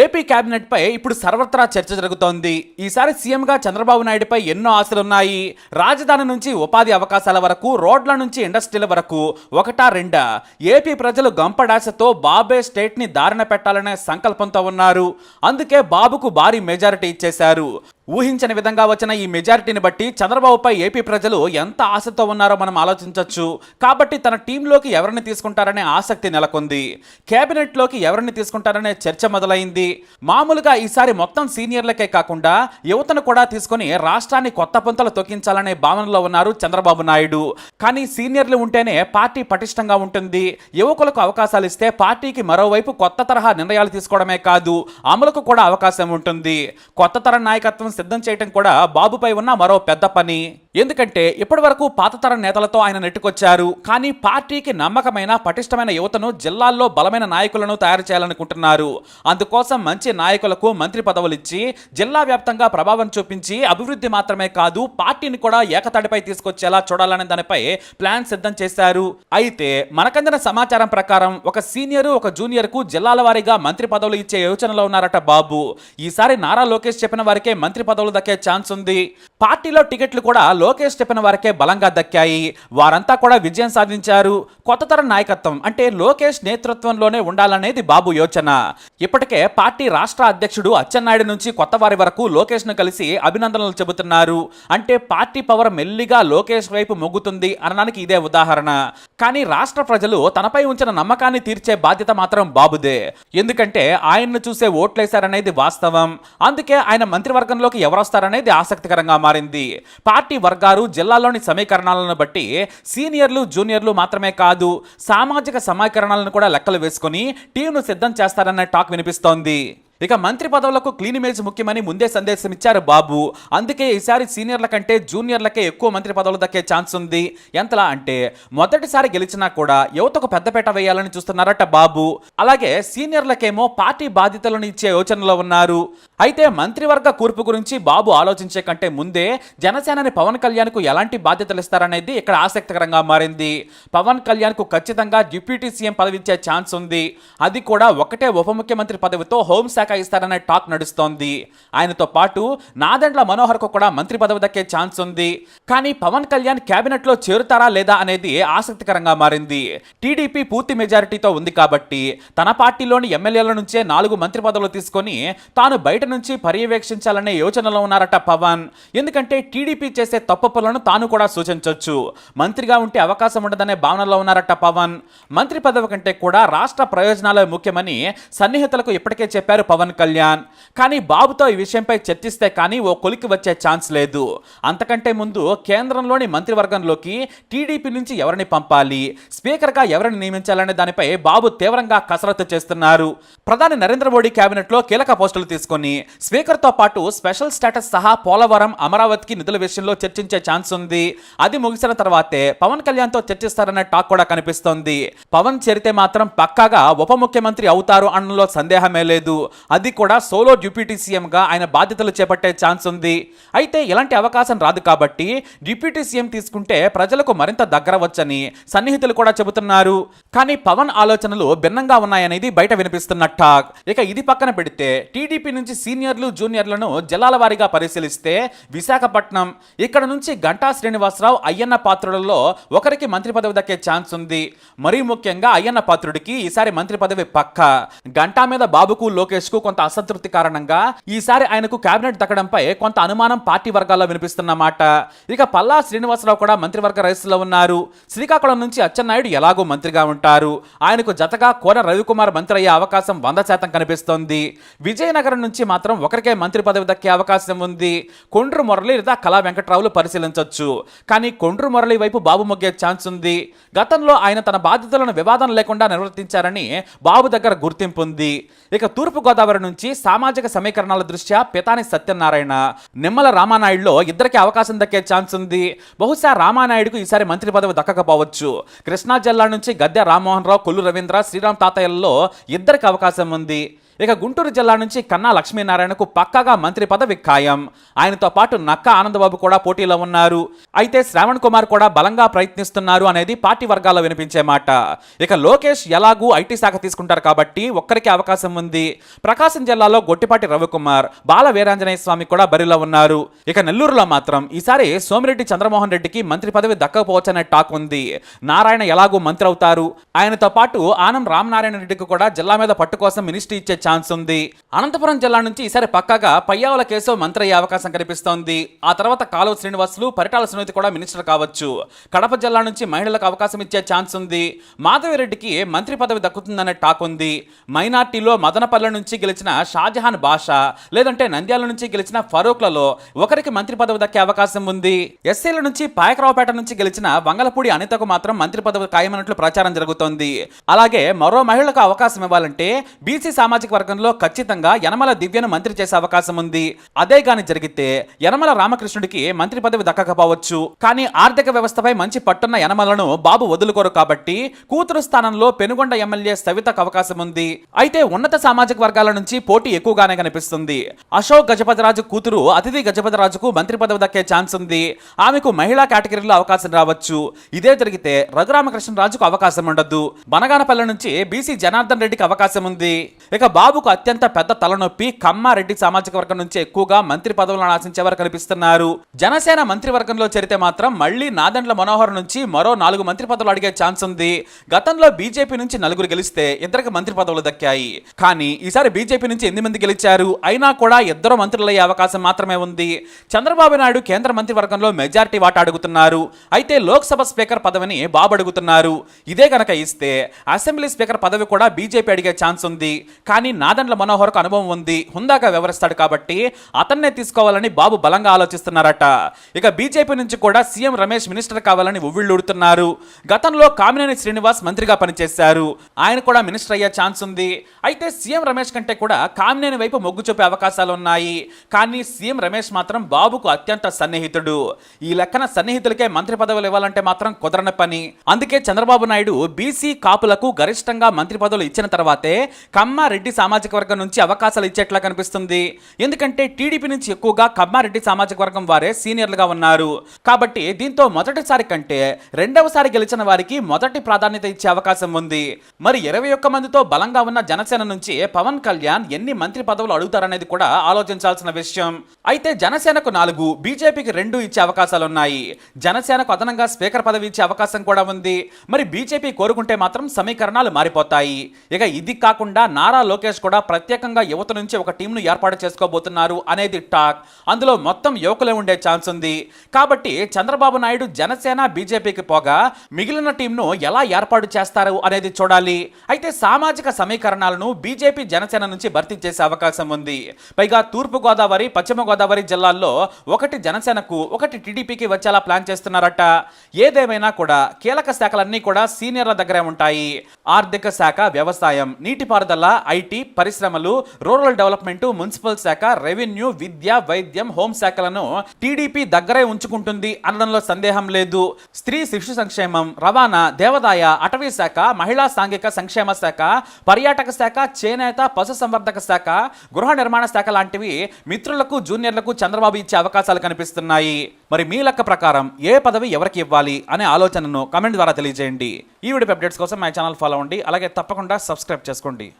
AP cabinet పై ఇప్పుడు సర్వత్రా చర్చ జరుగుతోంది. ఈసారి సీఎంగా చంద్రబాబు నాయుడుపై ఎన్నో ఆశలున్నాయి. రాజధాని నుంచి ఉపాధి అవకాశాల వరకు, రోడ్ల నుంచి ఇండస్ట్రీల వరకు ఒకటా రెండా ఏపీ ప్రజలు గంపడాశతో బాబే స్టేట్ ని దారిన పెట్టాలనే సంకల్పంతో ఉన్నారు. అందుకే బాబుకు భారీ మెజారిటీ ఇచ్చేశారు. ఊహించని విధంగా వచ్చిన ఈ మెజారిటీని బట్టి చంద్రబాబుపై ఏపీ ప్రజలు ఎంత ఆశతో ఉన్నారో మనం ఆలోచించవచ్చు. కాబట్టి తన టీంలోకి ఎవరిని తీసుకుంటారనే ఆసక్తి నెలకొంది. కేబినెట్లోకి ఎవరిని తీసుకుంటారనే చర్చ మొదలైంది. మామూలుగా ఈసారి మొత్తం సీనియర్లకే కాకుండా యువతను కూడా తీసుకుని రాష్ట్రాన్ని కొత్త పుంతలు తొక్కించాలనే భావనలో ఉన్నారు చంద్రబాబు నాయుడు. కానీ సీనియర్లు ఉంటేనే పార్టీ పటిష్టంగా ఉంటుంది. యువకులకు అవకాశాలు ఇస్తే పార్టీకి మరోవైపు కొత్త తరహా నిర్ణయాలు తీసుకోవడమే కాదు, అమలుకు కూడా అవకాశం ఉంటుంది. కొత్త తరం నాయకత్వం సిద్ధం చేయడం కూడా బాబుపై ఉన్న మరో పెద్ద పని. ఎందుకంటే ఇప్పటి వరకు పాత తరం నేతలతో ఆయన నెట్టుకొచ్చారు. కానీ పార్టీకి నమ్మకమైన పటిష్టమైన యువతను, జిల్లాల్లో బలమైన నాయకులను తయారు చేయాలనుకుంటున్నారు. అందుకోసం మంచి నాయకులకు మంత్రి పదవులు ఇచ్చి జిల్లా వ్యాప్తంగా ప్రభావం చూపించి అభివృద్ధి మాత్రమే కాదు పార్టీని కూడా ఏకతాటిపై తీసుకొచ్చేలా చూడాలనే దానిపై ప్లాన్ సిద్ధం చేశారు. అయితే మనకందిన సమాచారం ప్రకారం ఒక సీనియర్, ఒక జూనియర్ కు జిల్లాల వారీగా మంత్రి పదవులు ఇచ్చే యోచనలో ఉన్నారట బాబు. ఈసారి నారా లోకేష్ చెప్పిన వారికే మంత్రి పదవులు దక్కే ఛాన్స్ ఉంది. పార్టీలో టికెట్లు కూడా లోకేష్ చెప్పిన వారికే బలంగా దక్కాయి. వారంతా కూడా విజయం సాధించారు. కొత్త తరం నాయకత్వం అంటే లోకేష్ నేతృత్వంలోనే ఉండాలనేది బాబు యోచన. ఇప్పటికే పార్టీ రాష్ట్ర అధ్యక్షుడు అచ్చెన్నాయుడు నుంచి కొత్త వారి వరకు లోకేష్ ను కలిసి అభినందనలు చెబుతున్నారు. అంటే పార్టీ పవర్ మెల్లిగా లోకేష్ వైపు మొగ్గుతుంది అనడానికి ఇదే ఉదాహరణ. కానీ రాష్ట్ర ప్రజలు తనపై ఉంచిన నమ్మకాన్ని తీర్చే బాధ్యత మాత్రం బాబుదే. ఎందుకంటే ఆయన్ను చూసే ఓట్లేశారనేది వాస్తవం. అందుకే ఆయన మంత్రివర్గంలోకి ఎవరొస్తారనేది ఆసక్తికరంగా మారింది. పార్టీ వర్గాలు, జిల్లాలోని సమీకరణాలను బట్టి సీనియర్లు, జూనియర్లు మాత్రమే కాదు సామాజిక సమీకరణాలను కూడా లెక్కలు వేసుకుని టీంను సిద్ధం చేస్తారన్న టాక్ వినిపిస్తోంది. ఇక మంత్రి పదవులకు క్లీన్ ఇమేజ్ ముఖ్యమని ముందే సందేశం ఇచ్చారు బాబు. అందుకే ఈసారి సీనియర్ల కంటే జూనియర్లకే ఎక్కువ మంత్రి పదవులు దక్కే ఛాన్స్ ఉంది. ఎంతలా అంటే మొదటిసారి గెలిచినా కూడా యువతకు పెద్దపేట వేయాలని చూస్తున్నారట బాబు. అలాగే సీనియర్లకేమో పార్టీ బాధ్యతలను ఇచ్చే యోచనలో ఉన్నారు. అయితే మంత్రివర్గ కూర్పు గురించి బాబు ఆలోచించే కంటే ముందే జనసేనని పవన్ కళ్యాణ్ కు ఎలాంటి బాధ్యతలు ఇస్తారనేది ఇక్కడ ఆసక్తికరంగా మారింది. పవన్ కళ్యాణ్ కు ఖచ్చితంగా డిప్యూటీ సీఎం పదవి ఇచ్చే ఛాన్స్ ఉంది. అది కూడా ఒకటే ఉప ముఖ్యమంత్రి పదవితో హోంశాఖ ఇస్తారనే టాక్ నడుస్తోంది. ఆయనతో పాటు నాదెండ్ల మనోహర్ కు కూడా మంత్రి పదవి దక్కే ఛాన్స్ ఉంది. కానీ పవన్ కళ్యాణ్ కేబినెట్ లో చేరుతారా లేదా అనేది ఆసక్తికరంగా మారింది. టీడీపీ పూర్తి మెజారిటీతో ఉంది కాబట్టి తన పార్టీలోని ఎమ్మెల్యేల నుంచే 4 మంత్రి పదవులు తీసుకొని తాను బయట నుంచి పర్యవేక్షించాలనే యోచనలో ఉన్నారట పవన్. ఎందుకంటే టీడీపీ చేసే తప్పు పనులను తాను కూడా సూచించవచ్చు. మంత్రిగా ఉంటే అవకాశం ఉండదనే భావనలో ఉన్నారట పవన్. మంత్రి పదవి కంటే కూడా రాష్ట్ర ప్రయోజనాలే ముఖ్యమని సన్నిహితులకు ఇప్పటికే చెప్పారు పవన్ కళ్యాణ్. కానీ బాబుతో ఈ విషయంపై చర్చిస్తే కానీ ఓ కొలికి వచ్చే ఛాన్స్ లేదు. అంతకంటే ముందు కేంద్రంలోని మంత్రివర్గంలోకి టీడీపీ నుంచి ఎవరిని పంపాలి, స్పీకర్గా ఎవరిని నియమించాలనే దానిపై బాబు తీవ్రంగా కసరత్తు చేస్తున్నారు. ప్రధాని నరేంద్ర మోడీ కేబినెట్ లో కీలక పోస్టులు తీసుకొని స్పీకర్తో పాటు స్పెషల్ స్టేటస్ సహా పోలవరం, అమరావతికి నిధుల విషయంలో చర్చించే ఛాన్స్ ఉంది. అది ముగిసిన తర్వాతే పవన్ కళ్యాణ్ తో చర్చిస్తారనే టాక్ కూడా కనిపిస్తోంది. పవన్ చేరితే మాత్రం పక్కాగా ఉప ముఖ్యమంత్రి అవుతారు అనడంలో సందేహమే లేదు. అది కూడా సోలో డిప్యూటీ సీఎం గా ఆయన బాధ్యతలు చేపట్టే ఛాన్స్ ఉంది. అయితే ఇలాంటి అవకాశం రాదు కాబట్టి డిప్యూటీ సీఎం తీసుకుంటే ప్రజలకు మరింత దగ్గరవచ్చని సన్నిహితులు కూడా చెబుతున్నారు. కానీ పవన్ ఆలోచనలు భిన్నంగా ఉన్నాయనేది బయట వినిపిస్తున్న టాక్. ఇక ఇది పక్కన పెడితే టీడీపీ నుంచి సీనియర్లు, జూనియర్లను జిల్లాల వారీగా పరిశీలిస్తే విశాఖపట్నం, ఇక్కడ నుంచి గంటా శ్రీనివాసరావు, అయ్యన్న పాత్రులలో ఒకరికి మంత్రి పదవి దక్కే ఛాన్స్ ఉంది. మరీ ముఖ్యంగా అయ్యన్న పాత్రుడికి ఈసారి మంత్రి పదవి పక్కా. గంటా మీద బాబుకు, లోకేష్ కు కొంత అసంతృప్తి కారణంగా ఈసారి ఆయనకు కేబినెట్ దక్కడంపై కొంత అనుమానం పార్టీ వర్గాల్లో వినిపిస్తున్నమాట. ఇక పల్లా శ్రీనివాసరావు కూడా మంత్రివర్గ రేసులో ఉన్నారు. శ్రీకాకుళం నుంచి అచ్చెన్నాయుడు ఎలాగో మంత్రిగా ఉంటారు. ఆయనకు జతగా కోన రవికుమార్ మంత్రి అయ్యే అవకాశం 100% కనిపిస్తోంది. విజయనగరం నుంచి మాత్రం ఒకరికే మంత్రి పదవి దక్కే అవకాశం ఉంది. కొండ్రు మురళి లేదా కళా వెంకట్రావులు పరిశీలించవచ్చు. కానీ కొండ్రు మురళి వైపు బాబు మొగ్గే ఛాన్స్ ఉంది. గతంలో ఆయన తన బాధ్యతలను వివాదం లేకుండా నిర్వర్తించారని బాబు దగ్గర గుర్తింపు ఉంది. ఇక తూర్పు గోదావరి నుంచి సామాజిక సమీకరణాల దృష్ట్యా పితాని సత్యనారాయణ, నిమ్మల రామానాయుడులో ఇద్దరికి అవకాశం దక్కే ఛాన్స్ ఉంది. బహుశా రామానాయుడుకు ఈసారి మంత్రి పదవి దక్కకపోవచ్చు. కృష్ణా జిల్లా నుంచి గద్దె రామ్మోహన్ రావు, కొల్లు రవీంద్ర, శ్రీరామ్ తాతయ్యలలో ఇద్దరికి అవకాశం ఉంది. ఇక గుంటూరు జిల్లా నుంచి కన్నా లక్ష్మీనారాయణకు పక్కాగా మంత్రి పదవి ఖాయం. ఆయనతో పాటు నక్కా ఆనందబాబు కూడా పోటీలో ఉన్నారు. అయితే శ్రావణ్ కుమార్ కూడా బలంగా ప్రయత్నిస్తున్నారు అనేది పార్టీ వర్గాల్లో వినిపించే మాట. ఇక లోకేష్ ఎలాగూ ఐటీ శాఖ తీసుకుంటారు కాబట్టి ఒక్కరికి అవకాశం ఉంది. ప్రకాశం జిల్లాలో గొట్టిపాటి రవికుమార్, బాల వీరాంజనేయ స్వామి కూడా బరిలో ఉన్నారు. ఇక నెల్లూరులో మాత్రం ఈసారి సోమిరెడ్డి చంద్రమోహన్ రెడ్డికి మంత్రి పదవి దక్కకపోవచ్చనే టాక్ ఉంది. నారాయణ ఎలాగూ మంత్రి అవుతారు. ఆయనతో పాటు ఆనం రామనారాయణ రెడ్డికి కూడా జిల్లా మీద పట్టు కోసం మినిస్ట్రీ ఇచ్చే ఛాన్స్ ఉంది. అనంతపురం జిల్లా నుంచి ఈసారి పక్కాగా పయ్యావుల కేశవ్ మంత్రి అయ్యే అవకాశం కనిపిస్తోంది. ఆ తర్వాత కాలువ శ్రీనివాసులు, పరిటాల సునీత కూడా మినిస్టర్ కావచ్చు. కడప జిల్లా నుంచి మహిళలకు అవకాశం ఇచ్చే ఛాన్స్ ఉంది. మాధవిరెడ్డికి మంత్రి పదవి దక్కుతుందనే టాక్ ఉంది. మైనార్టీలో మదనపల్లె నుంచి గెలిచిన షాజహాన్ బాషా లేదంటే నంద్యాల నుంచి గెలిచిన ఫరూక్లలో ఒకరికి మంత్రి పదవి దక్కే అవకాశం ఉంది. ఎస్సీల నుంచి పాయకరావుపేట నుంచి గెలిచిన వంగలపూడి అనితకు మాత్రం మంత్రి పదవి ఖాయమైనట్లు ప్రచారం జరుగుతోంది. అలాగే మరో మహిళకు అవకాశం ఇవ్వాలంటే బీసీ సామాజిక వర్గంలో ఖచ్చితంగా యనమల దివ్యను మంత్రి చేసే అవకాశం ఉంది. అదే గాని జరిగితే యనమల రామకృష్ణుడికి మంత్రి పదవి దక్కకపోవచ్చు. కానీ ఆర్థిక వ్యవస్థపై మంచి పట్టున్న యనమలను బాబు వదులుకోరు కాబట్టి కూతురు స్థానంలో పెనుగొండ ఎమ్మెల్యే సవితకు అవకాశం ఉంది. అయితే ఉన్నత సామాజిక వర్గాల నుంచి పోటీ ఎక్కువగానే కనిపిస్తుంది. అశోక్ గజపతిరాజు కూతురు అతిథి గజపతిరాజుకు మంత్రి పదవి దక్కే ఛాన్స్ ఉంది. ఆమెకు మహిళా కేటగిరీలో అవకాశం రావచ్చు. ఇదే జరిగితే రఘురామకృష్ణరాజుకు అవకాశం ఉండదు. బనగానపల్లె నుంచి బీసీ జనార్దన్ రెడ్డికి అవకాశం ఉంది. ఇక బాబుకు అత్యంత పెద్ద తలనొప్పి కమ్మారెడ్డి సామాజిక వర్గం నుంచి ఎక్కువగా మంత్రి పదవులను ఆశించేవారు కనిపిస్తున్నారు. జనసేన మంత్రివర్గంలో చేరితే మాత్రం మళ్లీ నాదెండ్ల మనోహర్ నుంచి మరో 4 మంత్రి పదవులు అడిగే ఛాన్స్ ఉంది. గతంలో బీజేపీ నుంచి 4 గెలిస్తే 2కి మంత్రి పదవులు దక్కాయి. కానీ ఈసారి బీజేపీ నుంచి 8 మంది గెలిచారు. అయినా కూడా 2 మంత్రులయ్యే అవకాశం మాత్రమే ఉంది. చంద్రబాబు నాయుడు కేంద్ర మంత్రివర్గంలో మెజారిటీ వాటా అడుగుతున్నారు. అయితే లోక్సభ స్పీకర్ పదవిని బాబు అడుగుతున్నారు. ఇదే గనక ఇస్తే అసెంబ్లీ స్పీకర్ పదవి కూడా బీజేపీ అడిగే ఛాన్స్ ఉంది. కానీ నాదెండ్ల మనోహర్కు అనుభవం ఉంది, హుందాగా వ్యవహరిస్తాడు కాబట్టి అతన్నే తీసుకోవాలని బాబు బలంగా ఆలోచిస్తున్నారట. ఇక బీజేపీ నుంచి కూడా సీఎం రమేష్ మినిస్టర్ కావాలని ఉవ్విళ్ళూడుతున్నారు. గతంలో కామినేని శ్రీనివాస్ మంత్రిగా పనిచేశారు. ఆయన కూడా మినిస్టర్ అయ్యే ఛాన్స్ ఉంది. అయితే సీఎం రమేష్ కంటే కూడా కామినేని వైపు మొగ్గు చూపే అవకాశాలు ఉన్నాయి. కానీ సీఎం రమేష్ మాత్రం బాబుకు అత్యంత సన్నిహితుడు. ఈ లెక్కన సన్నిహితులకే మంత్రి పదవులు ఇవ్వాలంటే మాత్రం కుదరని పని. అందుకే చంద్రబాబు నాయుడు బీసీ కాపులకు గరిష్టంగా మంత్రి పదవులు ఇచ్చిన తర్వాతే కమ్మారెడ్డి సామాజిక వర్గం నుంచి అవకాశాలు ఇచ్చేట్లా కనిపిస్తుంది. ఎందుకంటే టీడీపీ నుంచి ఎక్కువగా కమ్మారెడ్డి సామాజిక వర్గం వారే సీనియర్లుగా ఉన్నారు. కాబట్టి దీంతో మొదటిసారి కంటే రెండవసారి గెలిచిన వారికి మొదటి ప్రాధాన్యత ఇచ్చే అవకాశం ఉంది. మరి 21 మందితో బలంగా ఉన్న జనసేన నుంచి పవన్ కళ్యాణ్ ఎన్ని మంత్రి పదవులు అడుగుతారనేది కూడా ఆలోచించాల్సిన విషయం. అయితే జనసేనకు 4, బీజేపీకి 2 ఇచ్చే అవకాశాలు ఉన్నాయి. జనసేనకు అదనంగా స్పీకర్ పదవి ఇచ్చే అవకాశం కూడా ఉంది. మరి బీజేపీ కోరుకుంటే మాత్రం సమీకరణాలు మారిపోతాయి. ఇక ఇది కాకుండా నారా లోకేష్ కూడా ప్రత్యేకంగా యువత నుంచి ఒక టీంను ఏర్పాటు చేసుకోబోతున్నారు అనేది టాక్. అందులో మొత్తం యువకులే ఉండే ఛాన్స్ ఉంది. కాబట్టి చంద్రబాబు నాయుడు జనసేన బీజేపీకి పోగా మిగిలిన టీంను ఎలా ఏర్పాటు చేస్తారు అనేది చూడాలి. అయితే సామాజిక సమీకరణాలను బీజేపీ జనసేన నుంచి భర్తీ చేసే అవకాశం ఉంది. పైగా తూర్పు గోదావరి, పశ్చిమ గోదావరి జిల్లాల్లో ఒకటి జనసేనకు, ఒకటి టీడీపీకి వచ్చేలా ప్లాన్ చేస్తున్నారట. ఏదేమైనా కూడా కీలక శాఖలన్నీ కూడా సీనియర్ల దగ్గరే ఉంటాయి. ఆర్థిక శాఖ, వ్యవసాయం, నీటిపారుదల, ఐటీ, పరిశ్రమలు, రూరల్ డెవలప్మెంట్, మున్సిపల్ శాఖ, రెవెన్యూ, విద్య, వైద్యం, హోంశాఖలను టీడీపీ దగ్గరే ఉంచుకుంటుంది అనడంలో సందేహం లేదు. స్త్రీ శిశు సంక్షేమం, రవాణా, దేవాదాయ, అటవీ శాఖ, మహిళా సాంఘిక సంక్షేమ శాఖ, పర్యాటక శాఖ, చేనేత, పశు సంవర్ధక శాఖ, గృహ నిర్మాణ శాఖ లాంటివి మిత్రులకు, జూనియర్లకు చంద్రబాబు ఇచ్చే అవకాశాలు కనిపిస్తున్నాయి. మరి మీ లెక్క ప్రకారం ఏ పదవి ఎవరికి ఇవ్వాలి అనే ఆలోచనను కామెంట్ ద్వారా తెలియజేయండి. ఈ వీడియో అప్డేట్స్ కోసం మా ఛానల్ ఫాలో అవ్వండి. అలాగే తప్పకుండా సబ్స్క్రైబ్ చేసుకోండి.